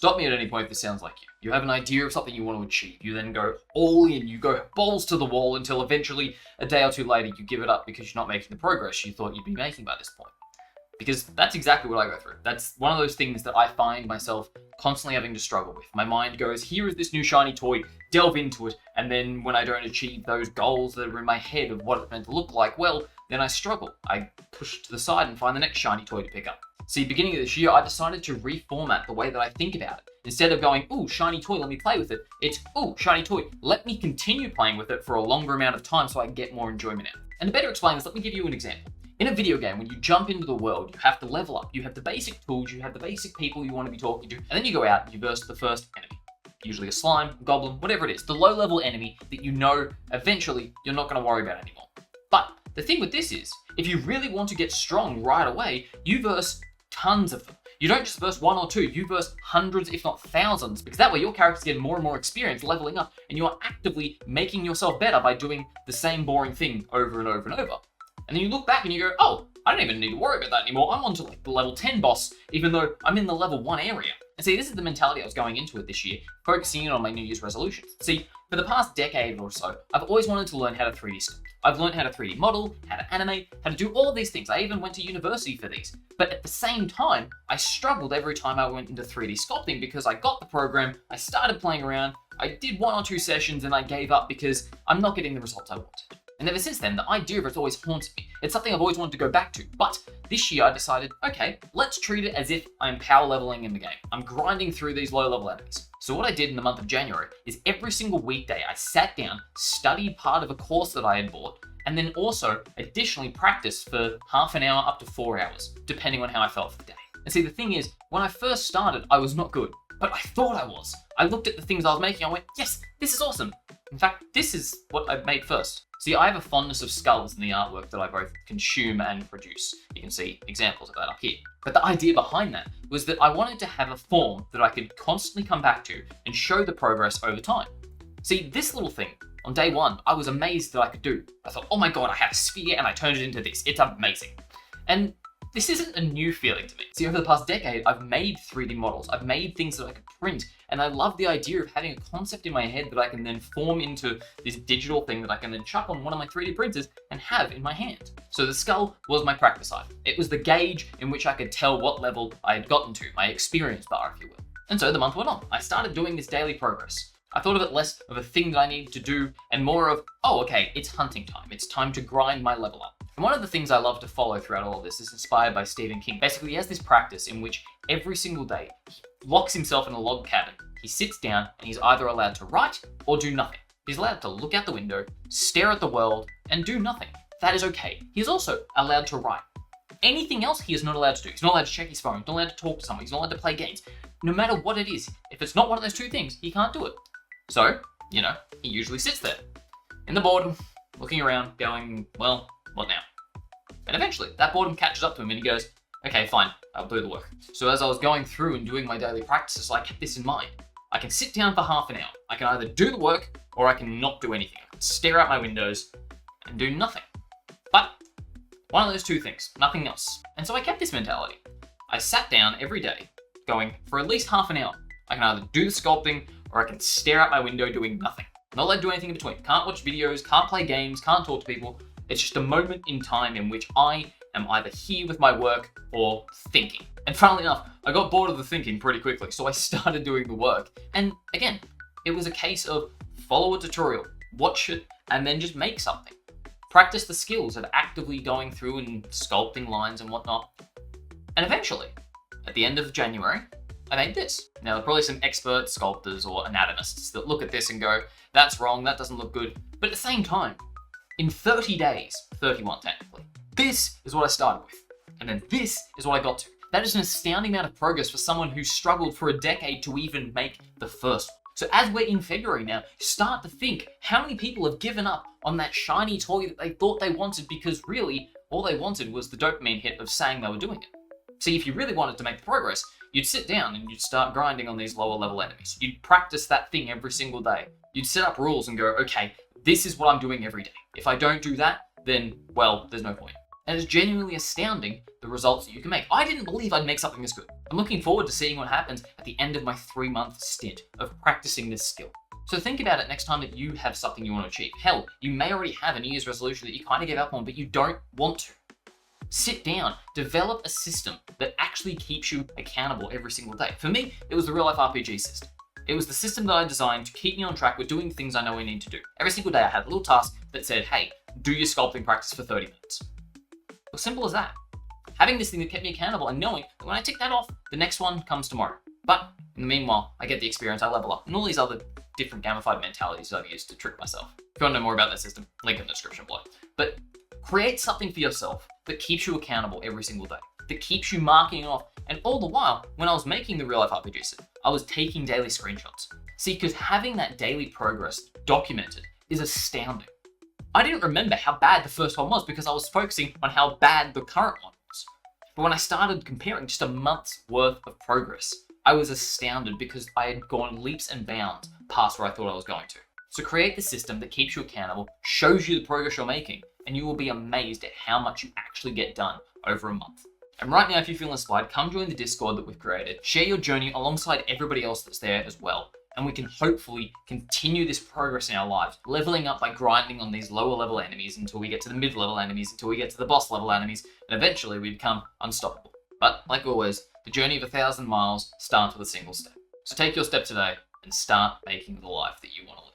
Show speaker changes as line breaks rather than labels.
Stop me at any point if this sounds like you. You have an idea of something you want to achieve. You then go all in, you go balls to the wall until eventually a day or two later you give it up because you're not making the progress you thought you'd be making by this point. Because that's exactly what I go through. That's one of those things that I find myself constantly having to struggle with. My mind goes, here is this new shiny toy, delve into it, and then when I don't achieve those goals that are in my head of what it's meant to look like, well, then I struggle. I push to the side and find the next shiny toy to pick up. See, beginning of this year, I decided to reformat the way that I think about it. Instead of going, ooh, shiny toy, let me play with it, it's, ooh, shiny toy, let me continue playing with it for a longer amount of time so I get more enjoyment out of it. And to better explain this, let me give you an example. In a video game, when you jump into the world, you have to level up. You have the basic tools, you have the basic people you want to be talking to, and then you go out and you verse the first enemy. Usually a slime, a goblin, whatever it is. The low-level enemy that you know eventually you're not going to worry about anymore. But the thing with this is, if you really want to get strong right away, you verse tons of them. You don't just verse one or two, you verse hundreds, if not thousands, because that way your character's getting more and more experience leveling up, and you are actively making yourself better by doing the same boring thing over and over and over. And then you look back and you go, oh, I don't even need to worry about that anymore. I'm on to like the level 10 boss, even though I'm in the level 1 area. And see, this is the mentality I was going into it this year, focusing in on my New Year's resolutions. See, for the past decade or so, I've always wanted to learn how to 3D sculpt. I've learned how to 3D model, how to animate, how to do all of these things. I even went to university for these. But at the same time, I struggled every time I went into 3D sculpting because I got the program, I started playing around, I did 1 or 2 sessions and I gave up because I'm not getting the results I wanted. And ever since then, the idea of it's always haunted me. It's something I've always wanted to go back to. But this year I decided, okay, let's treat it as if I'm power leveling in the game. I'm grinding through these low level enemies. So what I did in the month of January is every single weekday I sat down, studied part of a course that I had bought, and then also additionally practiced for half an hour up to 4 hours, depending on how I felt for the day. And see, the thing is, when I first started, I was not good, but I thought I was. I looked at the things I was making, I went, yes, this is awesome. In fact, this is what I made first. See, I have a fondness of skulls in the artwork that I both consume and produce. You can see examples of that up here. But the idea behind that was that I wanted to have a form that I could constantly come back to and show the progress over time. See, this little thing, on day 1, I was amazed that I could do. I thought, oh my god, I have a sphere and I turned it into this. It's amazing. And this isn't a new feeling to me. See, over the past decade, I've made 3D models. I've made things that I could print, and I love the idea of having a concept in my head that I can then form into this digital thing that I can then chuck on one of my 3D printers and have in my hand. So the skull was my practice item. It was the gauge in which I could tell what level I had gotten to, my experience bar, if you will. And so the month went on. I started doing this daily progress. I thought of it less of a thing that I needed to do and more of, oh, okay, it's hunting time. It's time to grind my level up. And one of the things I love to follow throughout all of this is inspired by Stephen King. Basically, he has this practice in which every single day he locks himself in a log cabin. He sits down and he's either allowed to write or do nothing. He's allowed to look out the window, stare at the world, and do nothing. That is okay. He's also allowed to write. Anything else he is not allowed to do. He's not allowed to check his phone, he's not allowed to talk to someone, he's not allowed to play games. No matter what it is, if it's not one of those 2 things, he can't do it. So, he usually sits there in the boredom, looking around, going, well, what now? And eventually, that boredom catches up to him and he goes, okay, fine, I'll do the work. So as I was going through and doing my daily practices, I kept this in mind. I can sit down for half an hour. I can either do the work or I can not do anything. I can stare out my windows and do nothing. But one of those 2 things, nothing else. And so I kept this mentality. I sat down every day going for at least half an hour. I can either do the sculpting or I can stare out my window doing nothing. Not allowed to do anything in between. Can't watch videos, can't play games, can't talk to people. It's just a moment in time in which I am either here with my work or thinking. And funnily enough, I got bored of the thinking pretty quickly, so I started doing the work. And again, it was a case of follow a tutorial, watch it, and then just make something. Practice the skills of actively going through and sculpting lines and whatnot. And eventually, at the end of January, I made this. Now, there are probably some expert sculptors or anatomists that look at this and go, that's wrong, that doesn't look good. But at the same time, in 30 days, 31 technically, this is what I started with. And then this is what I got to. That is an astounding amount of progress for someone who struggled for a decade to even make the first one. So as we're in February now, start to think how many people have given up on that shiny toy that they thought they wanted because really, all they wanted was the dopamine hit of saying they were doing it. See, if you really wanted to make the progress, you'd sit down and you'd start grinding on these lower level enemies. You'd practice that thing every single day. You'd set up rules and go, okay, this is what I'm doing every day. If I don't do that, then, well, there's no point. And it's genuinely astounding the results that you can make. I didn't believe I'd make something this good. I'm looking forward to seeing what happens at the end of my 3-month stint of practicing this skill. So think about it next time that you have something you want to achieve. Hell, you may already have a New Year's resolution that you kind of gave up on, but you don't want to. Sit down, develop a system that actually keeps you accountable every single day. For me, it was the real life RPG system. It was the system that I designed to keep me on track with doing things I know I need to do. Every single day I had a little task that said, hey, do your sculpting practice for 30 minutes. As simple as that. Having this thing that kept me accountable and knowing that when I tick that off, the next one comes tomorrow. But in the meanwhile, I get the experience, I level up, and all these other different gamified mentalities I've used to trick myself. If you want to know more about that system, link in the description below. But create something for yourself that keeps you accountable every single day, that keeps you marking off. And all the while, when I was making the real life RPG system, I was taking daily screenshots. See, because having that daily progress documented is astounding. I didn't remember how bad the first one was because I was focusing on how bad the current one was. But when I started comparing just a month's worth of progress, I was astounded because I had gone leaps and bounds past where I thought I was going to. So create the system that keeps you accountable, shows you the progress you're making, and you will be amazed at how much you actually get done over a month. And right now, if you feel inspired, come join the Discord that we've created. Share your journey alongside everybody else that's there as well. And we can hopefully continue this progress in our lives, leveling up by grinding on these lower level enemies until we get to the mid level enemies, until we get to the boss level enemies, and eventually we become unstoppable. But like always, the journey of 1,000 miles starts with a single step. So take your step today and start making the life that you want to live.